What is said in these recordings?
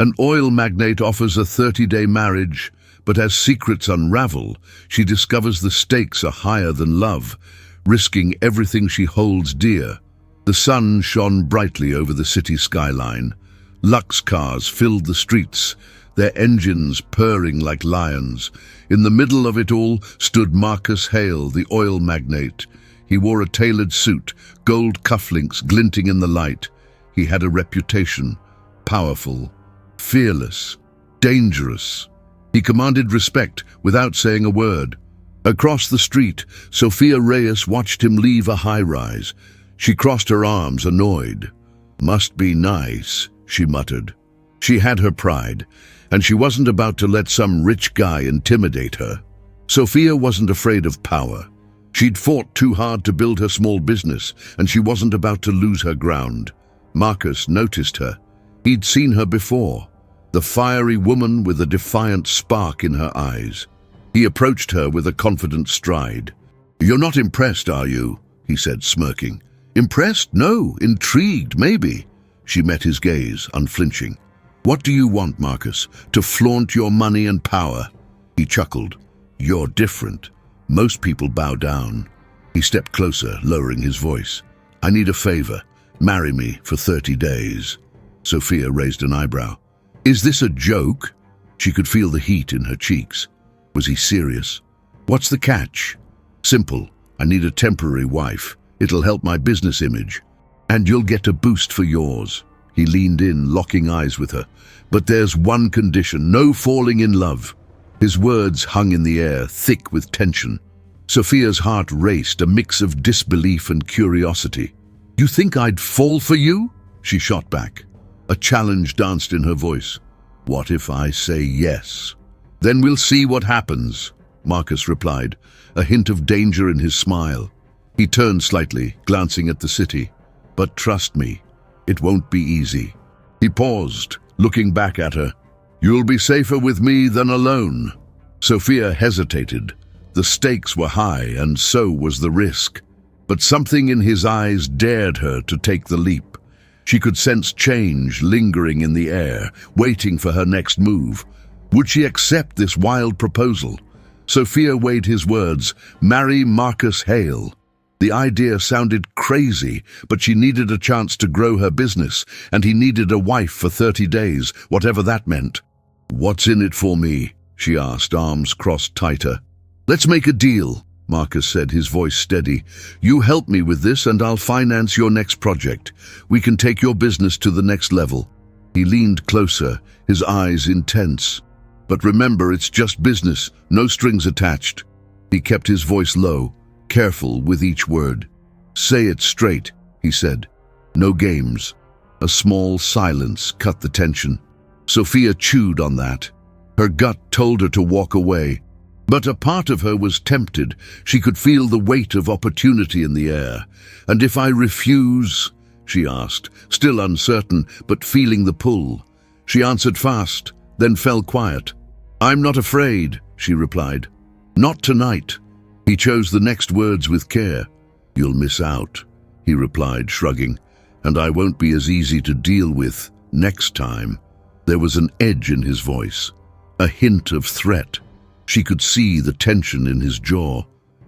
An oil magnate offers a 30-day marriage, but as secrets unravel, she discovers the stakes are higher than love, risking everything she holds dear. The sun shone brightly over the city skyline. Lux cars filled the streets, their engines purring like lions. In the middle of it all stood Marcus Hale, the oil magnate. He wore a tailored suit, gold cufflinks glinting in the light. He had a reputation: powerful, fearless, dangerous. He commanded respect without saying a word. Across the street, Sophia Reyes watched him leave a high-rise. She crossed her arms, annoyed. "Must be nice," she muttered. She had her pride, and she wasn't about to let some rich guy intimidate her. Sophia wasn't afraid of power. She'd fought too hard to build her small business, and she wasn't about to lose her ground. Marcus noticed her. He'd seen her before, the fiery woman with a defiant spark in her eyes. He approached her with a confident stride. "You're not impressed, are you?" he said, smirking. "Impressed? No. Intrigued, maybe." She met his gaze, unflinching. "What do you want, Marcus? To flaunt your money and power?" He chuckled. "You're different. Most people bow down." He stepped closer, lowering his voice. "I need a favor. Marry me for 30 days. Sophia raised an eyebrow. "Is this a joke?" She could feel the heat in her cheeks. Was he serious? "What's the catch?" "Simple. I need a temporary wife. It'll help my business image. And you'll get a boost for yours." He leaned in, locking eyes with her. "But there's one condition: no falling in love." His words hung in the air, thick with tension. Sophia's heart raced, a mix of disbelief and curiosity. "You think I'd fall for you?" she shot back. A challenge danced in her voice. "What if I say yes?" "Then we'll see what happens," Marcus replied, a hint of danger in his smile. He turned slightly, glancing at the city. "But trust me, it won't be easy." He paused, looking back at her. "You'll be safer with me than alone." Sophia hesitated. The stakes were high, and so was the risk. But something in his eyes dared her to take the leap. She could sense change lingering in the air, waiting for her next move. Would she accept this wild proposal? Sophia weighed his words: marry Marcus Hale. The idea sounded crazy, but she needed a chance to grow her business, and he needed a wife for 30 days, whatever that meant. "What's in it for me?" she asked, arms crossed tighter. "Let's make a deal," Marcus said, his voice steady. "You help me with this and I'll finance your next project. We can take your business to the next level." He leaned closer, his eyes intense. "But remember, it's just business, no strings attached." He kept his voice low, careful with each word. "Say it straight," he said. "No games." A small silence cut the tension. Sophia chewed on that. Her gut told her to walk away. But a part of her was tempted. She could feel the weight of opportunity in the air. "And if I refuse?" she asked, still uncertain, but feeling the pull. She answered fast, then fell quiet. "I'm not afraid," she replied. "Not tonight." He chose the next words with care. "You'll miss out," he replied, shrugging, "and I won't be as easy to deal with next time." There was an edge in his voice, a hint of threat. She could see the tension in his jaw.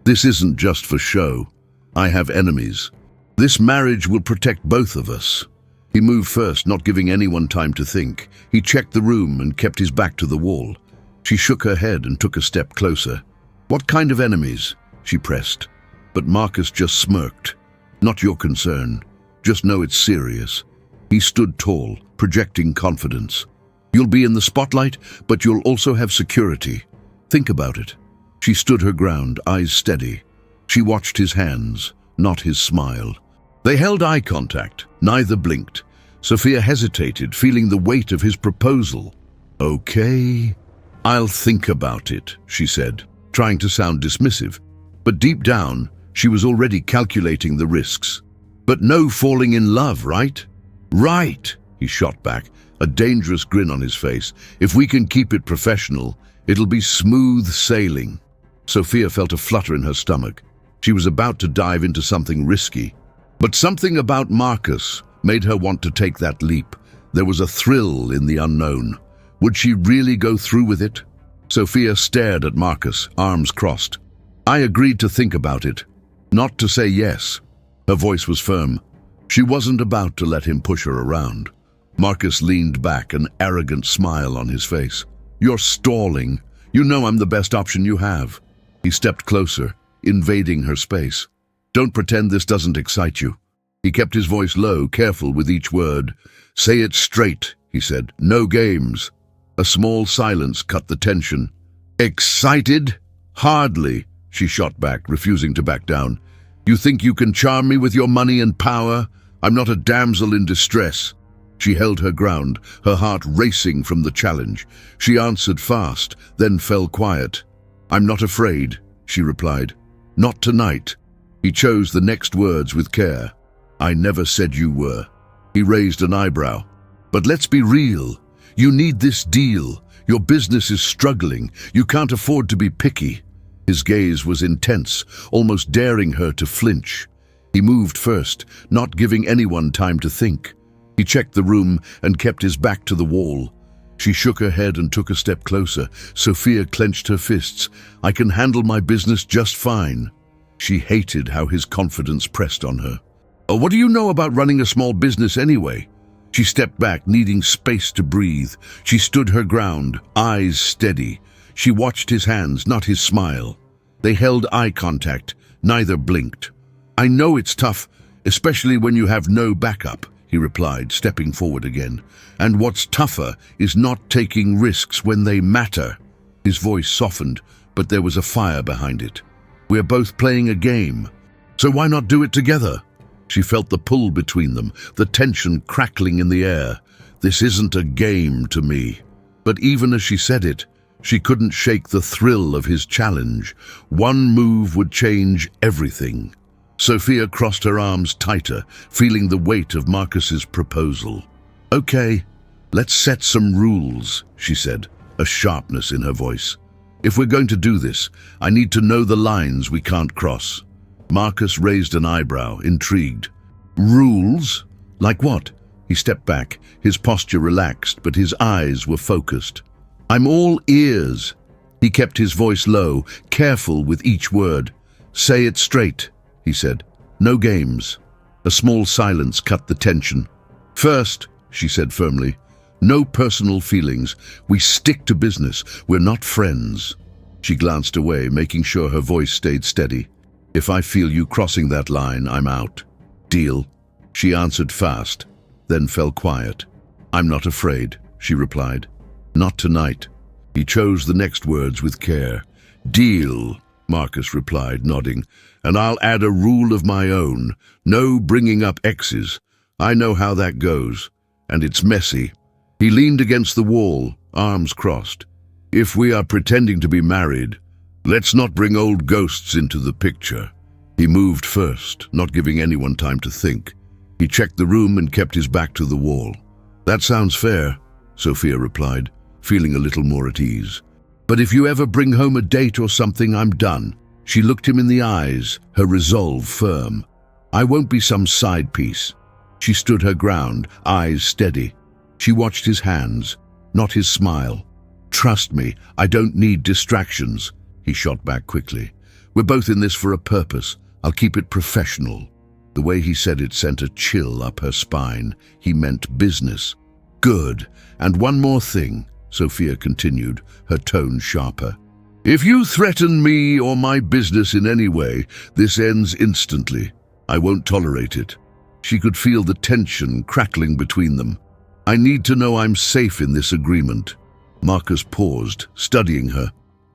"This isn't just for show. I have enemies. This marriage will protect both of us." He moved first, not giving anyone time to think. He checked the room and kept his back to the wall. She shook her head and took a step closer. "What kind of enemies?" she pressed. But Marcus just smirked. "Not your concern. Just know it's serious." He stood tall, projecting confidence. "You'll be in the spotlight, but you'll also have security. Think about it." She stood her ground, eyes steady. She watched his hands, not his smile. They held eye contact. Neither blinked. Sophia hesitated, feeling the weight of his proposal. "Okay, I'll think about it," she said, trying to sound dismissive. But deep down, she was already calculating the risks. "But no falling in love, right?" "Right," he shot back, a dangerous grin on his face. "If we can keep it professional, it'll be smooth sailing." Sophia felt a flutter in her stomach. She was about to dive into something risky. But something about Marcus made her want to take that leap. There was a thrill in the unknown. Would she really go through with it? Sophia stared at Marcus, arms crossed. I agreed to think about it, not to say yes. Her voice was firm. She wasn't about to let him push her around. Marcus leaned back, an arrogant smile on his face. You're stalling. You know I'm the best option you have. He stepped closer, invading her space. Don't pretend this doesn't excite you. He kept his voice low, careful with each word. Say it straight, he said. No games. A small silence cut the tension. Excited? Hardly, she shot back, refusing to back down. You think you can charm me with your money and power? I'm not a damsel in distress. She held her ground, her heart racing from the challenge. She answered fast, then fell quiet. I'm not afraid, she replied. Not tonight. He chose the next words with care. I never said you were. He raised an eyebrow. But let's be real. You need this deal. Your business is struggling. You can't afford to be picky. His gaze was intense, almost daring her to flinch. He moved first, not giving anyone time to think. He checked the room and kept his back to the wall. She shook her head and took a step closer. Sophia clenched her fists. I can handle my business just fine. She hated how his confidence pressed on her. Oh, what do you know about running a small business anyway? She stepped back, needing space to breathe. She stood her ground, eyes steady. She watched his hands, not his smile. They held eye contact. Neither blinked. I know it's tough, especially when you have no backup, he replied, stepping forward again. And what's tougher is not taking risks when they matter. His voice softened, but there was a fire behind it. We're both playing a game, so why not do it together? She felt the pull between them, the tension crackling in the air. This isn't a game to me. But even as she said it, she couldn't shake the thrill of his challenge. One move would change everything. Sophia crossed her arms tighter, feeling the weight of Marcus's proposal. Okay, let's set some rules, she said, a sharpness in her voice. If we're going to do this, I need to know the lines we can't cross. Marcus raised an eyebrow, intrigued. Rules? Like what? He stepped back, his posture relaxed, but his eyes were focused. I'm all ears. He kept his voice low, careful with each word. Say it straight, he said. No games. A small silence cut the tension. First, she said firmly, no personal feelings. We stick to business. We're not friends. She glanced away, making sure her voice stayed steady. If I feel you crossing that line, I'm out. Deal? She answered fast, then fell quiet. I'm not afraid, she replied. Not tonight. He chose the next words with care. Deal, Marcus replied, nodding. And I'll add a rule of my own. No bringing up exes. I know how that goes. And it's messy. He leaned against the wall, arms crossed. If we are pretending to be married, let's not bring old ghosts into the picture. He moved first, not giving anyone time to think. He checked the room and kept his back to the wall. That sounds fair, Sophia replied, feeling a little more at ease. But if you ever bring home a date or something, I'm done. She looked him in the eyes, her resolve firm. I won't be some side piece. She stood her ground, eyes steady. She watched his hands, not his smile. Trust me, I don't need distractions, he shot back quickly. We're both in this for a purpose. I'll keep it professional. The way he said it sent a chill up her spine. He meant business. Good. And one more thing, Sophia continued, her tone sharper. If you threaten me or my business in any way, this ends instantly. I won't tolerate it. She could feel the tension crackling between them. I need to know I'm safe in this agreement. Marcus paused, studying her.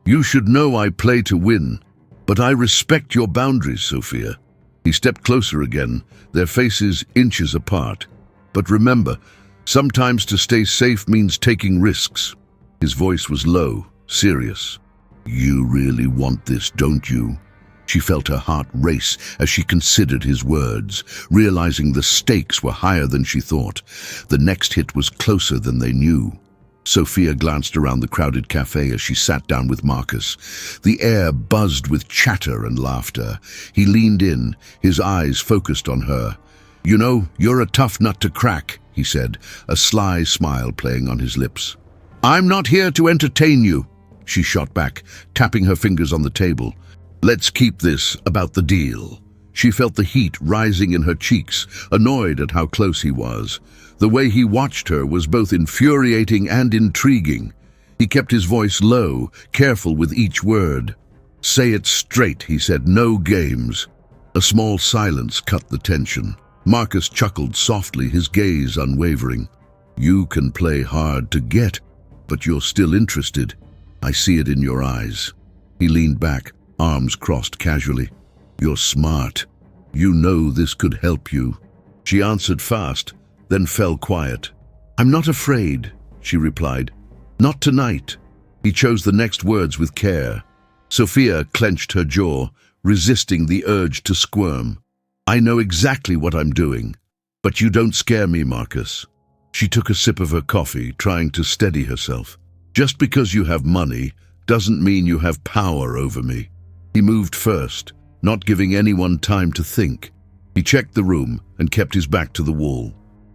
You should know I play to win, but I respect your boundaries, Sophia. He stepped closer again, their faces inches apart. But remember, sometimes to stay safe means taking risks. His voice was low, serious. You really want this, don't you? She felt her heart race as she considered his words, realizing the stakes were higher than she thought. The next hit was closer than they knew. Sophia glanced around the crowded cafe as she sat down with Marcus. The air buzzed with chatter and laughter. He leaned in, his eyes focused on her. You know, you're a tough nut to crack, he he said, a sly smile playing on his lips. "I'm not here to entertain you," she shot back, tapping her fingers on the table. "Let's keep this about the deal." She felt the heat rising in her cheeks, annoyed at how close he was. The way he watched her was both infuriating and intriguing. He kept his voice low, careful with each word. "Say it straight," he said, "no games." A small silence cut the tension. Marcus chuckled softly, his gaze unwavering. "You can play hard to get, but you're still interested. I see it in your eyes." He leaned back, arms crossed casually. "You're smart. You know this could help you." She answered fast, then fell quiet. "I'm not afraid," she replied. "Not tonight." He chose the next words with care. Sophia clenched her jaw, resisting the urge to squirm. "I know exactly what I'm doing, but you don't scare me, Marcus." She took a sip of her coffee, trying to steady herself. "Just because you have money doesn't mean you have power over me." He moved first, not giving anyone time to think. He checked the room and kept his back to the wall.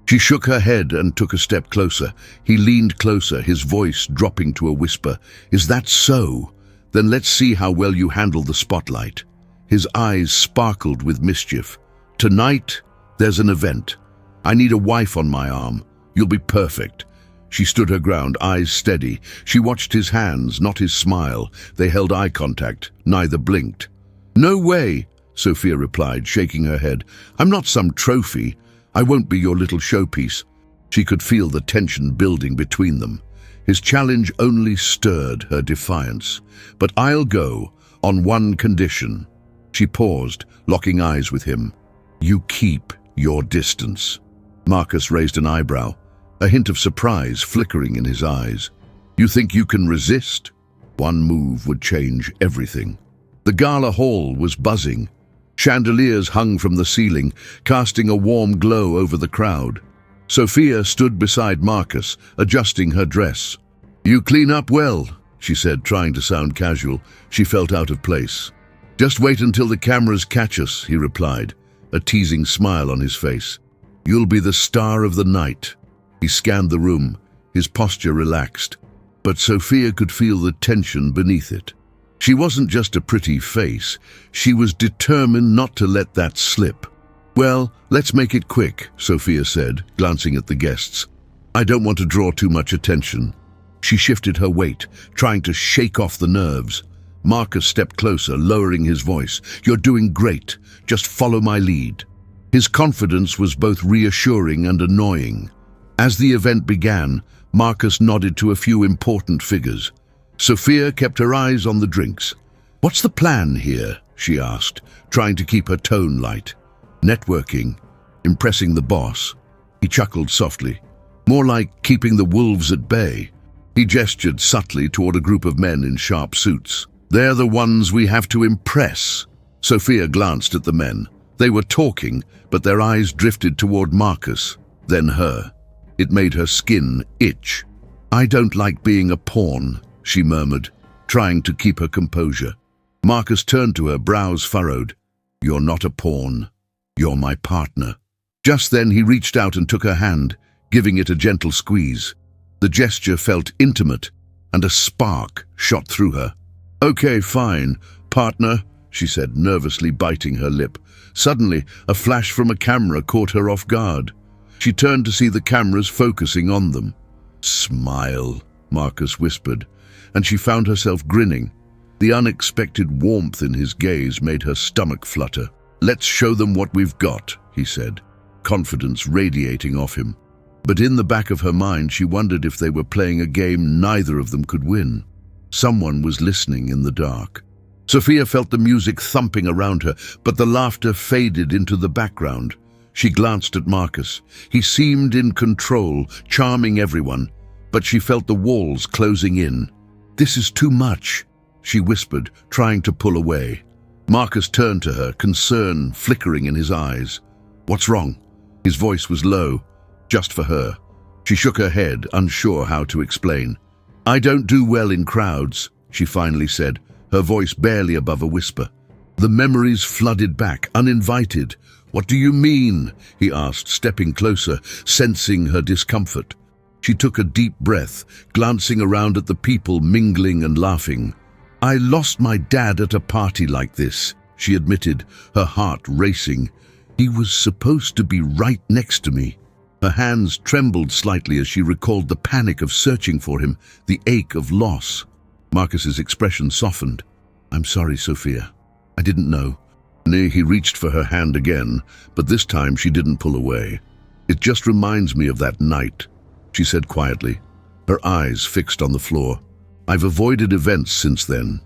She shook her head and took a step closer. He leaned closer, his voice dropping to a whisper. "Is that so? Then let's see how well you handle the spotlight." His eyes sparkled with mischief. "Tonight, there's an event. I need a wife on my arm. You'll be perfect." She stood her ground, eyes steady. She watched his hands, not his smile. They held eye contact. Neither blinked. "No way," Sophia replied, shaking her head. "I'm not some trophy. I won't be your little showpiece." She could feel the tension building between them. His challenge only stirred her defiance. "But I'll go, on one condition." She paused, locking eyes with him. "You keep your distance." Marcus raised an eyebrow, a hint of surprise flickering in his eyes. "You think you can resist?" One move would change everything. The gala hall was buzzing. Chandeliers hung from the ceiling, casting a warm glow over the crowd. Sophia stood beside Marcus, adjusting her dress. "You clean up well," she said, trying to sound casual. She felt out of place. "Just wait until the cameras catch us," he replied, a teasing smile on his face. "You'll be the star of the night." He scanned the room, his posture relaxed, but Sophia could feel the tension beneath it. She wasn't just a pretty face, she was determined not to let that slip. "Well, let's make it quick," Sophia said, glancing at the guests. "I don't want to draw too much attention." She shifted her weight, trying to shake off the nerves. Marcus stepped closer, lowering his voice. "You're doing great. Just follow my lead." His confidence was both reassuring and annoying. As the event began, Marcus nodded to a few important figures. Sophia kept her eyes on the drinks. "What's the plan here?" she asked, trying to keep her tone light. "Networking, impressing the boss." He chuckled softly. "More like keeping the wolves at bay." He gestured subtly toward a group of men in sharp suits. "They're the ones we have to impress." Sophia glanced at the men. They were talking, but their eyes drifted toward Marcus, then her. It made her skin itch. "I don't like being a pawn," she murmured, trying to keep her composure. Marcus turned to her, brows furrowed. "You're not a pawn. You're my partner." Just then he reached out and took her hand, giving it a gentle squeeze. The gesture felt intimate, and a spark shot through her. "Okay, fine, partner," she said, nervously biting her lip. Suddenly, a flash from a camera caught her off guard. She turned to see the cameras focusing on them. "Smile," Marcus whispered, and she found herself grinning. The unexpected warmth in his gaze made her stomach flutter. "Let's show them what we've got," he said, confidence radiating off him. But in the back of her mind, she wondered if they were playing a game neither of them could win. Someone was listening in the dark. Sophia felt the music thumping around her, but the laughter faded into the background. She glanced at Marcus. He seemed in control, charming everyone, but she felt the walls closing in. "This is too much," she whispered, trying to pull away. Marcus turned to her, concern flickering in his eyes. "What's wrong?" His voice was low, just for her. She shook her head, unsure how to explain. "I don't do well in crowds," she finally said, her voice barely above a whisper. The memories flooded back, uninvited, "What do you mean?" he asked, stepping closer, sensing her discomfort. She took a deep breath, glancing around at the people mingling and laughing. "I lost my dad at a party like this," she admitted, her heart racing. "He was supposed to be right next to me." Her hands trembled slightly as she recalled the panic of searching for him, the ache of loss. Marcus's expression softened. "I'm sorry, Sophia. I didn't know." He reached for her hand again, but this time she didn't pull away. "It just reminds me of that night," she said quietly, her eyes fixed on the floor. "I've avoided events since then.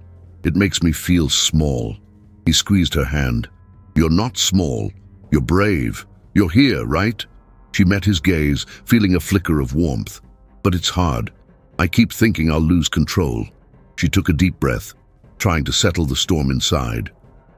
It makes me feel small." He squeezed her hand. "You're not small. You're brave. You're here, right?" She met his gaze, feeling a flicker of warmth. "But it's hard. I keep thinking I'll lose control." She took a deep breath, trying to settle the storm inside.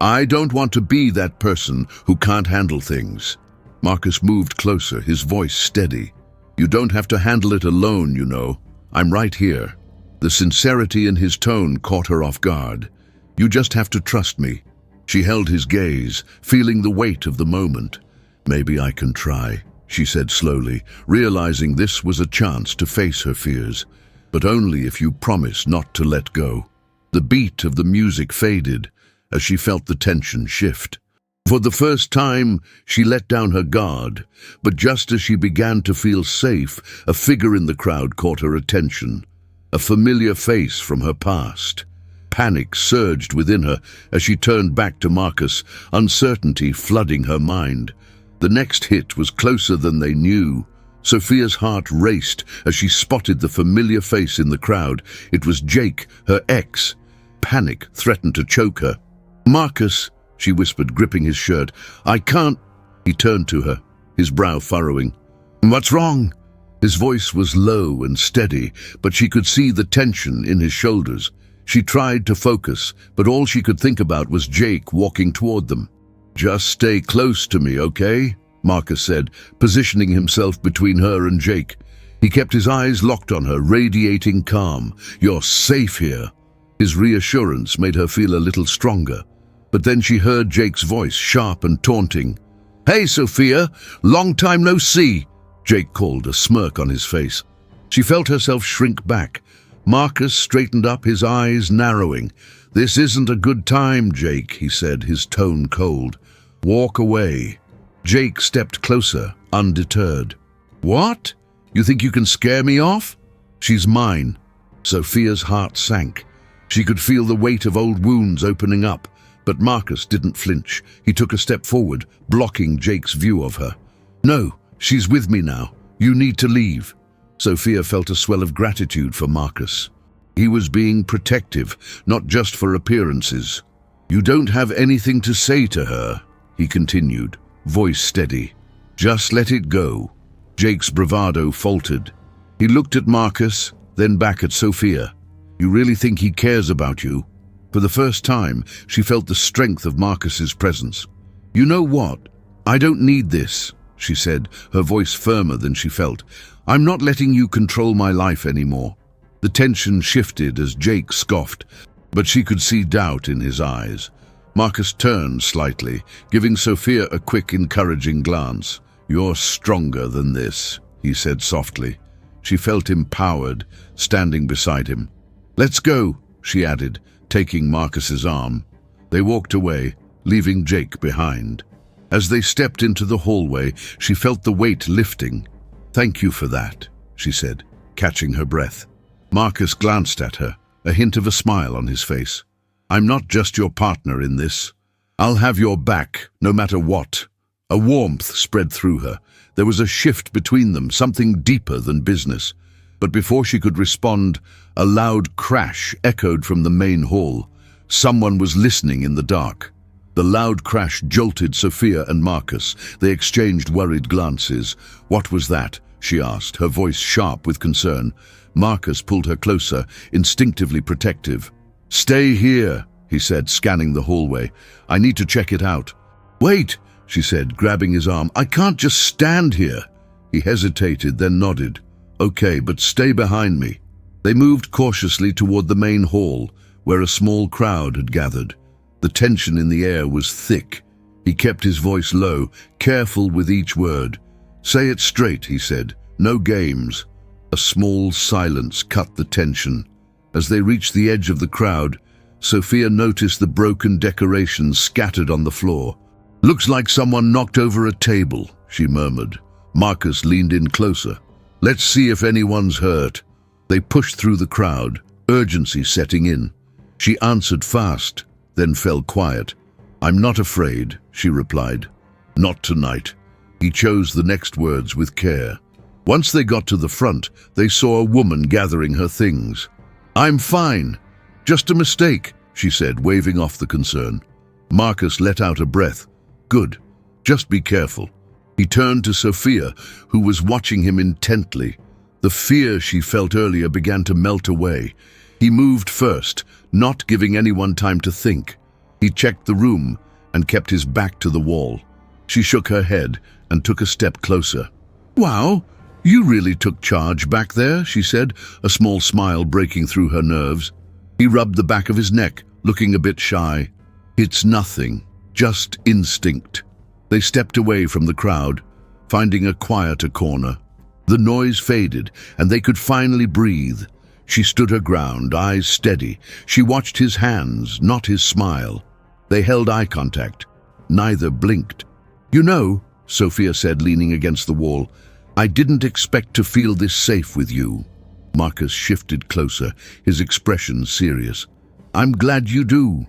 "I don't want to be that person who can't handle things." Marcus moved closer, his voice steady. "You don't have to handle it alone, you know. I'm right here." The sincerity in his tone caught her off guard. "You just have to trust me." She held his gaze, feeling the weight of the moment. "Maybe I can try," she said slowly, realizing this was a chance to face her fears. "But only if you promise not to let go." The beat of the music faded as she felt the tension shift. For the first time, she let down her guard, but just as she began to feel safe, a figure in the crowd caught her attention. A familiar face from her past. Panic surged within her as she turned back to Marcus, uncertainty flooding her mind. The next hit was closer than they knew. Sophia's heart raced as she spotted the familiar face in the crowd. It was Jake, her ex. Panic threatened to choke her. "Marcus," she whispered, gripping his shirt. "I can't." He turned to her, his brow furrowing. "What's wrong?" His voice was low and steady, but she could see the tension in his shoulders. She tried to focus, but all she could think about was Jake walking toward them. "Just stay close to me, okay?" Marcus said, positioning himself between her and Jake. He kept his eyes locked on her, radiating calm. "You're safe here." His reassurance made her feel a little stronger. But then she heard Jake's voice, sharp and taunting. "Hey, Sophia, long time no see," Jake called, a smirk on his face. She felt herself shrink back. Marcus straightened up, his eyes narrowing. "This isn't a good time, Jake," he said, his tone cold. "Walk away." Jake stepped closer, undeterred. "What? You think you can scare me off?" "She's mine." Sophia's heart sank. She could feel the weight of old wounds opening up, but Marcus didn't flinch. He took a step forward, blocking Jake's view of her. "No, she's with me now. You need to leave." Sophia felt a swell of gratitude for Marcus. He was being protective, not just for appearances. "You don't have anything to say to her," he continued, voice steady. "Just let it go." Jake's bravado faltered. He looked at Marcus, then back at Sophia. "You really think he cares about you?" For the first time, she felt the strength of Marcus's presence. "You know what? I don't need this," she said, her voice firmer than she felt. "I'm not letting you control my life anymore." The tension shifted as Jake scoffed, but she could see doubt in his eyes. Marcus turned slightly, giving Sophia a quick, encouraging glance. "You're stronger than this," he said softly. She felt empowered, standing beside him. "Let's go," she added, taking Marcus's arm. They walked away, leaving Jake behind. As they stepped into the hallway, she felt the weight lifting. "Thank you for that," she said, catching her breath. Marcus glanced at her, a hint of a smile on his face. "I'm not just your partner in this. I'll have your back, no matter what." A warmth spread through her. There was a shift between them, something deeper than business. But before she could respond, a loud crash echoed from the main hall. Someone was listening in the dark. The loud crash jolted Sophia and Marcus. They exchanged worried glances. "What was that?" she asked, her voice sharp with concern. Marcus pulled her closer, instinctively protective. "Stay here," he said, scanning the hallway. "I need to check it out." "Wait," she said, grabbing his arm. "I can't just stand here." He hesitated, then nodded. "Okay, but stay behind me." They moved cautiously toward the main hall, where a small crowd had gathered. The tension in the air was thick. He kept his voice low, careful with each word. "Say it straight," he said. "No games." A small silence cut the tension. As they reached the edge of the crowd, Sophia noticed the broken decorations scattered on the floor. "Looks like someone knocked over a table," she murmured. Marcus leaned in closer. "Let's see if anyone's hurt." They pushed through the crowd, urgency setting in. She answered fast, then fell quiet. "I'm not afraid," she replied. "Not tonight." He chose the next words with care. Once they got to the front, they saw a woman gathering her things. "I'm fine. Just a mistake," she said, waving off the concern. Marcus let out a breath. "Good. Just be careful." He turned to Sophia, who was watching him intently. The fear she felt earlier began to melt away. He moved first, not giving anyone time to think. He checked the room and kept his back to the wall. She shook her head and took a step closer. "Wow, you really took charge back there," she said, a small smile breaking through her nerves. He rubbed the back of his neck, looking a bit shy. "It's nothing, just instinct." They stepped away from the crowd, finding a quieter corner. The noise faded, and they could finally breathe. She stood her ground, eyes steady. She watched his hands, not his smile. They held eye contact. Neither blinked. "You know," Sophia said, leaning against the wall, "I didn't expect to feel this safe with you." Marcus shifted closer, his expression serious. "I'm glad you do."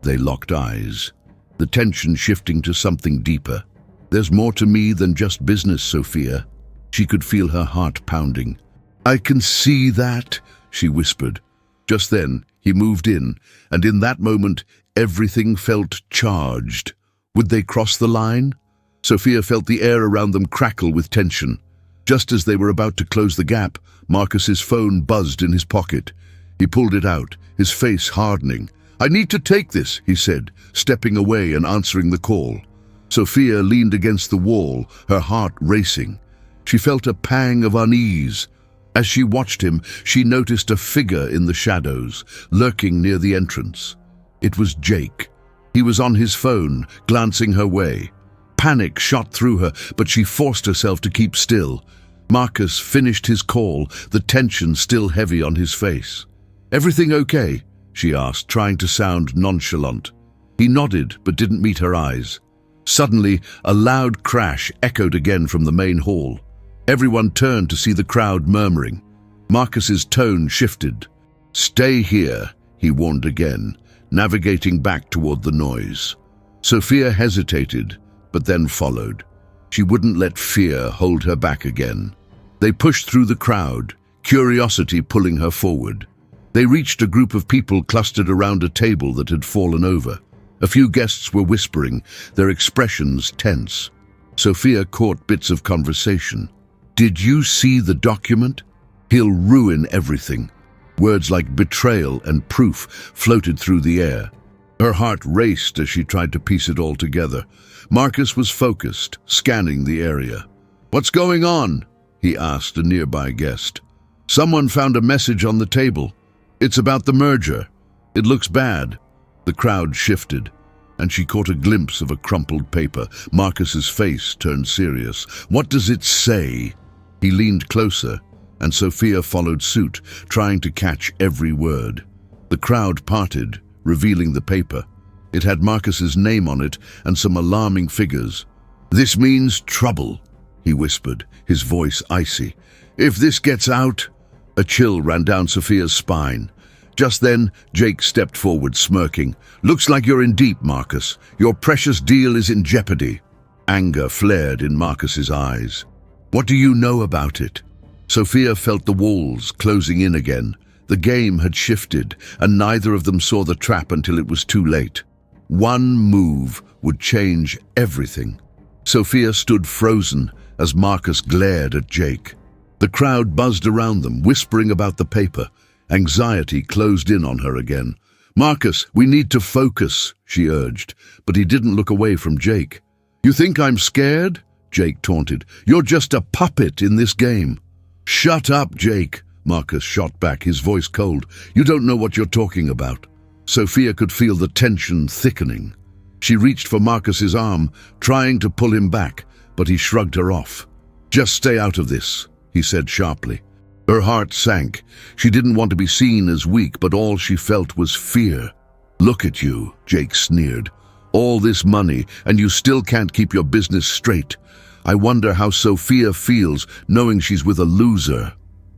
They locked eyes, the tension shifting to something deeper. "There's more to me than just business, Sophia." She could feel her heart pounding. "I can see that," she whispered. Just then, he moved in, and in that moment, everything felt charged. Would they cross the line? Sophia felt the air around them crackle with tension. Just as they were about to close the gap, Marcus's phone buzzed in his pocket. He pulled it out, his face hardening. "I need to take this," he said, stepping away and answering the call. Sophia leaned against the wall, her heart racing. She felt a pang of unease. As she watched him, she noticed a figure in the shadows, lurking near the entrance. It was Jake. He was on his phone, glancing her way. Panic shot through her, but she forced herself to keep still. Marcus finished his call, the tension still heavy on his face. "Everything okay?" she asked, trying to sound nonchalant. He nodded, but didn't meet her eyes. Suddenly, a loud crash echoed again from the main hall. Everyone turned to see the crowd murmuring. Marcus's tone shifted. "Stay here," he warned again, navigating back toward the noise. Sophia hesitated, but then followed. She wouldn't let fear hold her back again. They pushed through the crowd, curiosity pulling her forward. They reached a group of people clustered around a table that had fallen over. A few guests were whispering, their expressions tense. Sophia caught bits of conversation. "Did you see the document? He'll ruin everything." Words like betrayal and proof floated through the air. Her heart raced as she tried to piece it all together. Marcus was focused, scanning the area. "What's going on?" he asked a nearby guest. "Someone found a message on the table. It's about the merger. It looks bad." The crowd shifted, and she caught a glimpse of a crumpled paper. Marcus's face turned serious. "What does it say?" He leaned closer, and Sophia followed suit, trying to catch every word. The crowd parted, revealing the paper. It had Marcus's name on it and some alarming figures. "This means trouble," he whispered, his voice icy. "If this gets out—" A chill ran down Sophia's spine. Just then, Jake stepped forward, smirking. "Looks like you're in deep, Marcus. Your precious deal is in jeopardy." Anger flared in Marcus's eyes. "What do you know about it?" Sophia felt the walls closing in again. The game had shifted, and neither of them saw the trap until it was too late. One move would change everything. Sophia stood frozen as Marcus glared at Jake. The crowd buzzed around them, whispering about the paper. Anxiety closed in on her again. "Marcus, we need to focus," she urged, but he didn't look away from Jake. "You think I'm scared?" Jake taunted. "You're just a puppet in this game." "Shut up, Jake," Marcus shot back, his voice cold. "You don't know what you're talking about." Sophia could feel the tension thickening. She reached for Marcus's arm, trying to pull him back, but he shrugged her off. "Just stay out of this," he said sharply. Her heart sank. She didn't want to be seen as weak, but all she felt was fear. "Look at you," Jake sneered. "All this money, and you still can't keep your business straight. I wonder how Sophia feels knowing she's with a loser."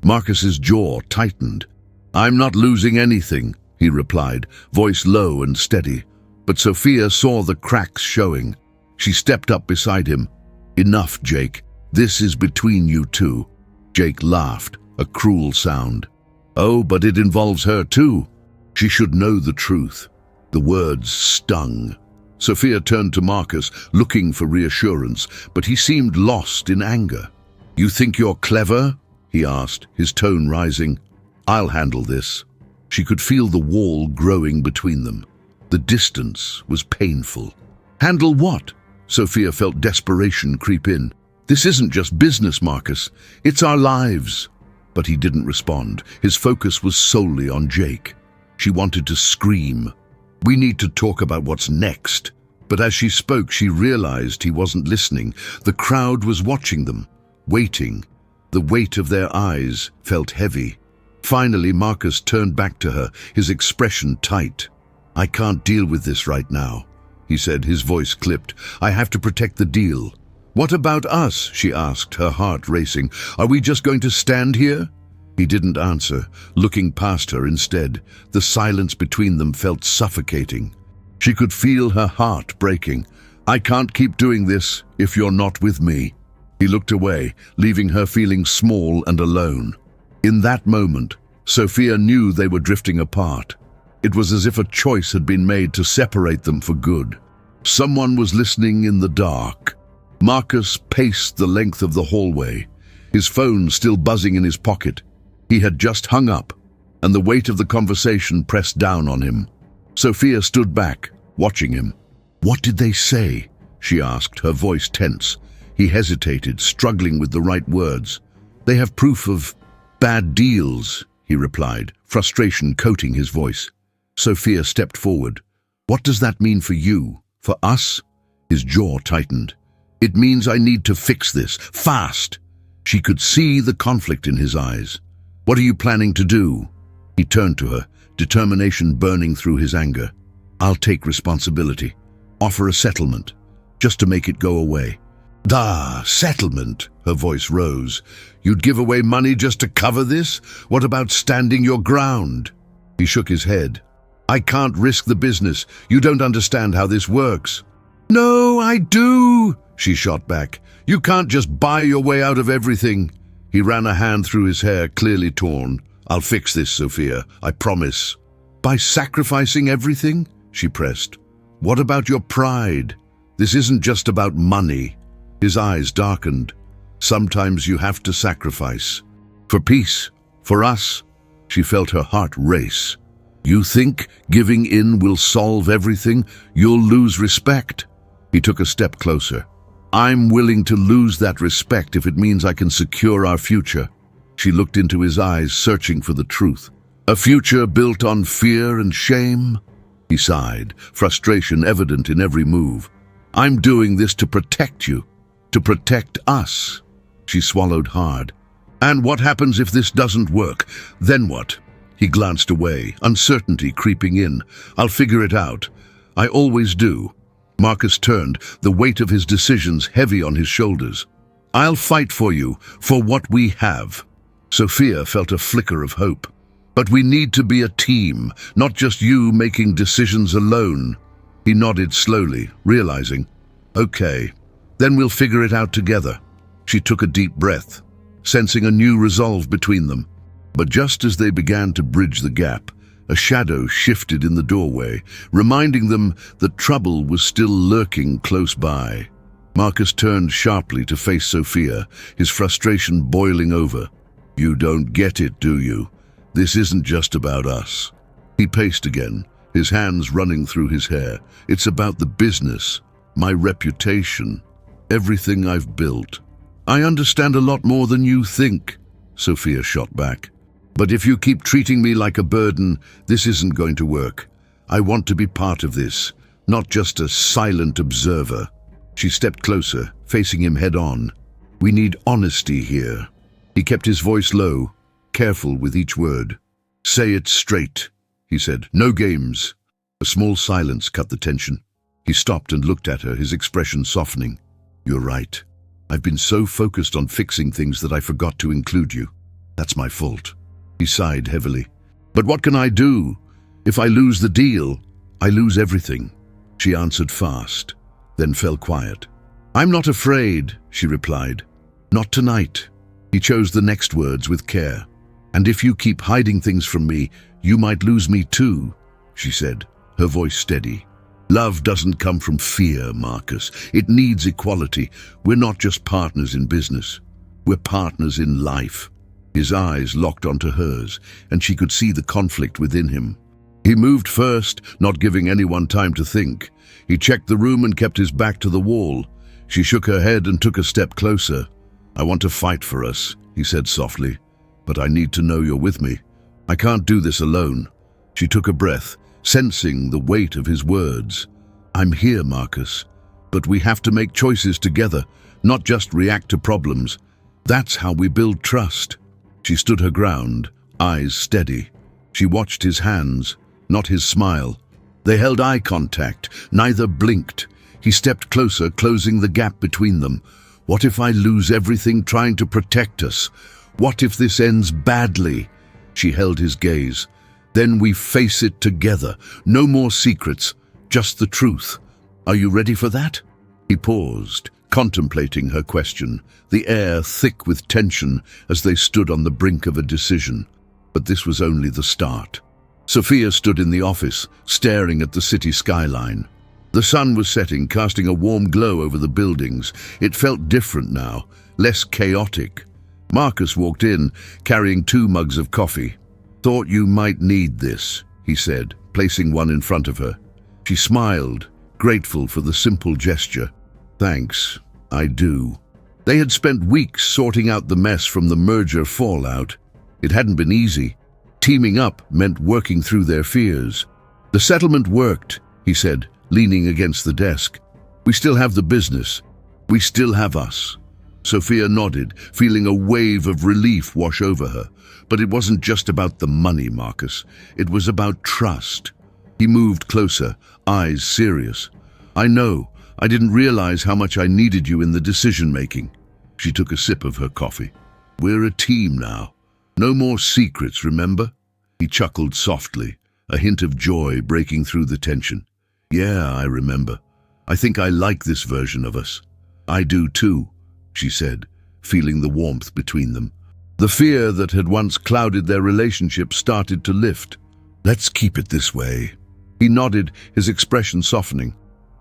Marcus's jaw tightened. "I'm not losing anything," he replied, voice low and steady. But Sophia saw the cracks showing. She stepped up beside him. "Enough, Jake. This is between you two." Jake laughed, a cruel sound. "Oh, but it involves her too. She should know the truth." The words stung. Sophia turned to Marcus, looking for reassurance, but he seemed lost in anger. "You think you're clever?" he asked, his tone rising. "I'll handle this." She could feel the wall growing between them. The distance was painful. "Handle what?" Sophia felt desperation creep in. "This isn't just business, Marcus. It's our lives." But he didn't respond. His focus was solely on Jake. She wanted to scream. "We need to talk about what's next." But as she spoke, she realized he wasn't listening. The crowd was watching them, waiting. The weight of their eyes felt heavy. Finally, Marcus turned back to her, his expression tight. "I can't deal with this right now," he said, his voice clipped. "I have to protect the deal." "What about us?" she asked, her heart racing. "Are we just going to stand here?" He didn't answer, looking past her instead. The silence between them felt suffocating. She could feel her heart breaking. "I can't keep doing this if you're not with me." He looked away, leaving her feeling small and alone. In that moment, Sophia knew they were drifting apart. It was as if a choice had been made to separate them for good. Someone was listening in the dark. Marcus paced the length of the hallway, his phone still buzzing in his pocket. He had just hung up, and the weight of the conversation pressed down on him. Sophia stood back, watching him. "What did they say?" she asked, her voice tense. He hesitated, struggling with the right words. "They have proof of bad deals," he replied, frustration coating his voice. Sophia stepped forward. "What does that mean for you? For us?" His jaw tightened. "It means I need to fix this, fast." She could see the conflict in his eyes. "What are you planning to do?" He turned to her, determination burning through his anger. "I'll take responsibility. Offer a settlement, just to make it go away." "Ah, settlement," her voice rose. "You'd give away money just to cover this? What about standing your ground?" He shook his head. "I can't risk the business. You don't understand how this works." "No, I do," she shot back. "You can't just buy your way out of everything." He ran a hand through his hair, clearly torn. "I'll fix this, Sophia, I promise." "By sacrificing everything?" she pressed. "What about your pride? This isn't just about money." His eyes darkened. "Sometimes you have to sacrifice. For peace, for us." She felt her heart race. "You think giving in will solve everything? You'll lose respect." He took a step closer. "I'm willing to lose that respect if it means I can secure our future." She looked into his eyes, searching for the truth. "A future built on fear and shame?" He sighed, frustration evident in every move. "I'm doing this to protect you, to protect us." She swallowed hard. "And what happens if this doesn't work? Then what?" He glanced away, uncertainty creeping in. "I'll figure it out. I always do." Marcus turned, the weight of his decisions heavy on his shoulders. "I'll fight for you, for what we have." Sophia felt a flicker of hope. "But we need to be a team, not just you making decisions alone." He nodded slowly, realizing, "Okay, then we'll figure it out together." She took a deep breath, sensing a new resolve between them. But just as they began to bridge the gap, a shadow shifted in the doorway, reminding them that trouble was still lurking close by. Marcus turned sharply to face Sophia, his frustration boiling over. "You don't get it, do you? This isn't just about us." He paced again, his hands running through his hair. "It's about the business, my reputation, everything I've built." "I understand a lot more than you think," Sophia shot back. "But if you keep treating me like a burden, this isn't going to work. I want to be part of this, not just a silent observer. She stepped closer, facing him head-on. "We need honesty here." He kept his voice low, careful with each word. "Say it straight," he said. "No games." A small silence cut the tension. He stopped and looked at her, his expression softening. "You're right. I've been so focused on fixing things that I forgot to include you. That's my fault." He sighed heavily. "But what can I do? If I lose the deal, I lose everything." She answered fast, then fell quiet. "I'm not afraid," she replied. "Not tonight." He chose the next words with care. "And if you keep hiding things from me, you might lose me too," she said, her voice steady. "Love doesn't come from fear, Marcus. It needs equality. We're not just partners in business. We're partners in life." His eyes locked onto hers, and she could see the conflict within him. He moved first, not giving anyone time to think. He checked the room and kept his back to the wall. She shook her head and took a step closer. "I want to fight for us," he said softly, "but I need to know you're with me. I can't do this alone." She took a breath, sensing the weight of his words. "I'm here, Marcus, but we have to make choices together, not just react to problems. That's how we build trust." She stood her ground, eyes steady. She watched his hands, not his smile. They held eye contact, neither blinked. He stepped closer, closing the gap between them. "What if I lose everything trying to protect us? What if this ends badly?" She held his gaze. "Then we face it together. No more secrets, just the truth. Are you ready for that?" He paused, contemplating her question, the air thick with tension as they stood on the brink of a decision. But this was only the start. Sophia stood in the office, staring at the city skyline. The sun was setting, casting a warm glow over the buildings. It felt different now, less chaotic. Marcus walked in, carrying 2 mugs of coffee. "Thought you might need this," he said, placing one in front of her. She smiled, grateful for the simple gesture. "Thanks, I do." They had spent weeks sorting out the mess from the merger fallout. It hadn't been easy. Teaming up meant working through their fears. "The settlement worked," he said, leaning against the desk. "We still have the business. We still have us." Sophia nodded, feeling a wave of relief wash over her. But it wasn't just about the money, Marcus. It was about trust. He moved closer, eyes serious. "I know. I didn't realize how much I needed you in the decision-making." She took a sip of her coffee. "We're a team now. No more secrets, remember?" He chuckled softly, a hint of joy breaking through the tension. "Yeah, I remember. I think I like this version of us." "I do too," she said, feeling the warmth between them. The fear that had once clouded their relationship started to lift. "Let's keep it this way." He nodded, his expression softening.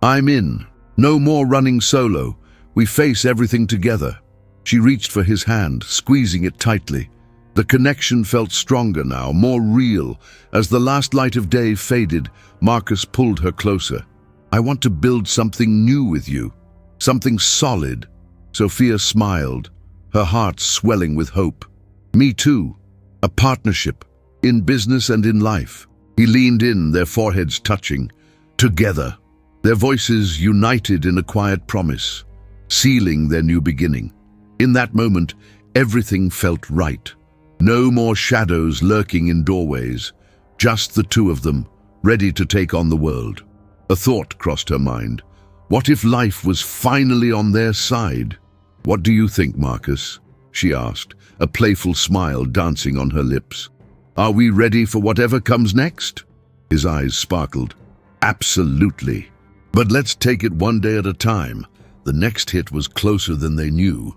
"I'm in. No more running solo. We face everything together." She reached for his hand, squeezing it tightly. The connection felt stronger now, more real. As the last light of day faded, Marcus pulled her closer. "I want to build something new with you. Something solid." Sophia smiled, her heart swelling with hope. "Me too. A partnership, in business and in life." He leaned in, their foreheads touching. Together. Their voices united in a quiet promise, sealing their new beginning. In that moment, everything felt right. No more shadows lurking in doorways, just the two of them, ready to take on the world. A thought crossed her mind. What if life was finally on their side? "What do you think, Marcus?" she asked, a playful smile dancing on her lips. "Are we ready for whatever comes next?" His eyes sparkled. "Absolutely. But let's take it one day at a time." The next hit was closer than they knew.